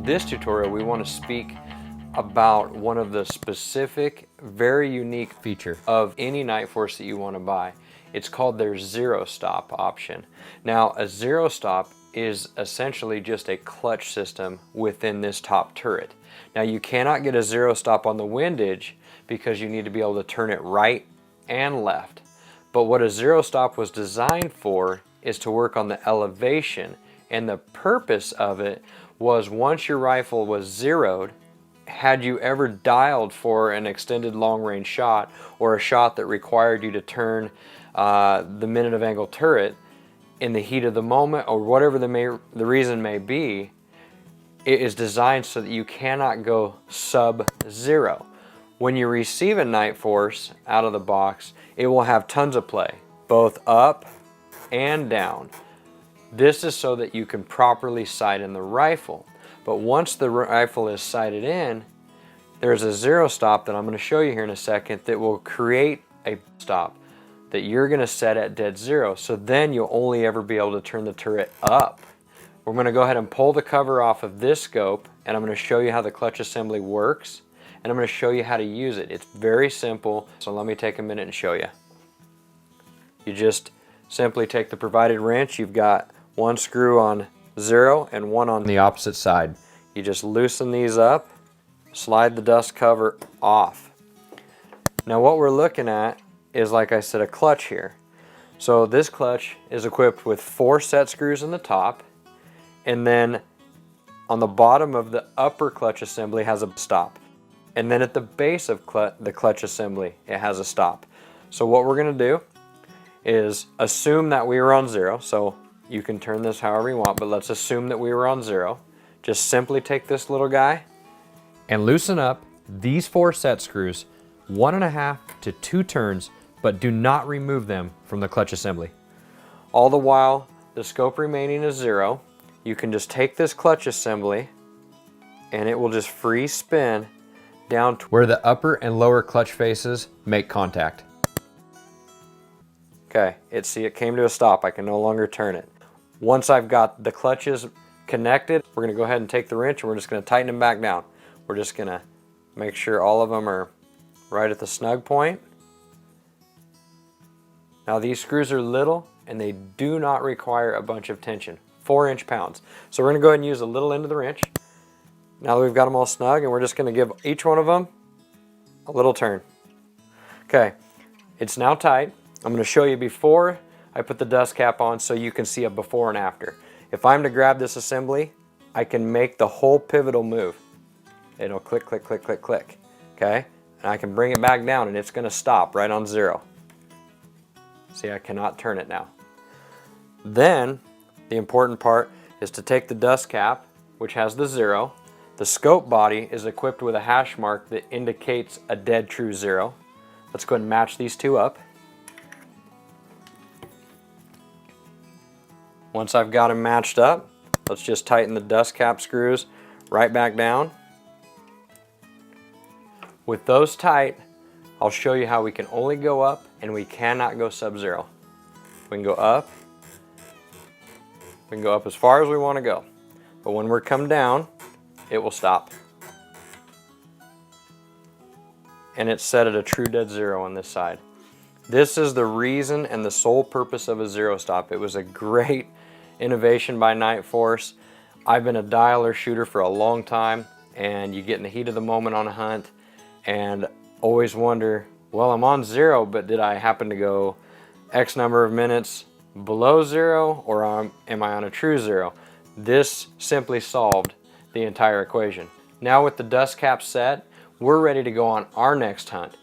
this tutorial, we want to speak about one of the specific, very unique features of any Nightforce that you want to buy. It's called their Zerostop option. Now, a Zerostop is essentially just a clutch system within this top turret. Now, you cannot get a Zerostop on the windage because you need to be able to turn it right and left. But what a Zerostop was designed for is to work on the elevation, and the purpose of it was once your rifle was zeroed, had you ever dialed for an extended long-range shot or a shot that required you to turn the minute of angle turret in the heat of the moment or whatever the reason may be, it is designed so that you cannot go sub-zero. When you receive a Nightforce out of the box, it will have tons of play, both up and down. This is so that you can properly sight in the rifle. But once the rifle is sighted in, there's a Zerostop that I'm going to show you here in a second that will create a stop that you're going to set at dead zero. So then you'll only ever be able to turn the turret up. We're going to go ahead and pull the cover off of this scope, and I'm going to show you how the clutch assembly works, and I'm going to show you how to use it. It's very simple, so let me take a minute and show you. You just simply take the provided wrench. You've got one screw on zero and one on the opposite side. You just loosen these up, slide the dust cover off. Now what we're looking at is, like I said, a clutch here. So this clutch is equipped with 4 set screws in the top, and then on the bottom of the upper clutch assembly has a stop. And then at the base of the clutch assembly, it has a stop. So what we're going to do is assume that we were on zero. So you can turn this however you want, but let's assume that we were on zero. Just simply take this little guy and loosen up these 4 set screws, 1.5 to 2 turns, but do not remove them from the clutch assembly. All the while, the scope remaining is zero, you can just take this clutch assembly and it will just free spin down to where the upper and lower clutch faces make contact. Okay, it came to a stop. I can no longer turn it. Once I've got the clutches connected, we're going to go ahead and take the wrench and we're just going to tighten them back down. We're just going to make sure all of them are right at the snug point. Now these screws are little and they do not require a bunch of tension, 4 inch-pounds. So we're going to go ahead and use a little end of the wrench. Now that we've got them all snug, and we're just going to give each one of them a little turn. Okay, it's now tight. I'm going to show you before I put the dust cap on so you can see a before and after. If I'm to grab this assembly, I can make the whole pivotal move. It'll click, click, click, click, click. Okay? And I can bring it back down and it's going to stop right on zero. See, I cannot turn it now. Then, the important part is to take the dust cap, which has the zero. The scope body is equipped with a hash mark that indicates a dead true zero. Let's go ahead and match these two up. Once I've got them matched up, let's just tighten the dust cap screws right back down. With those tight, I'll show you how we can only go up and we cannot go sub-zero. We can go up. We can go up as far as we want to go. But when we're come down, it will stop. And it's set at a true dead zero on this side. This is the reason and the sole purpose of a Zerostop. It was a great innovation by Nightforce. I've been a dialer shooter for a long time, and you get in the heat of the moment on a hunt and always wonder, well, I'm on zero, but did I happen to go X number of minutes below zero, or am I on a true zero? This simply solved the entire equation. Now with the dust cap set, we're ready to go on our next hunt.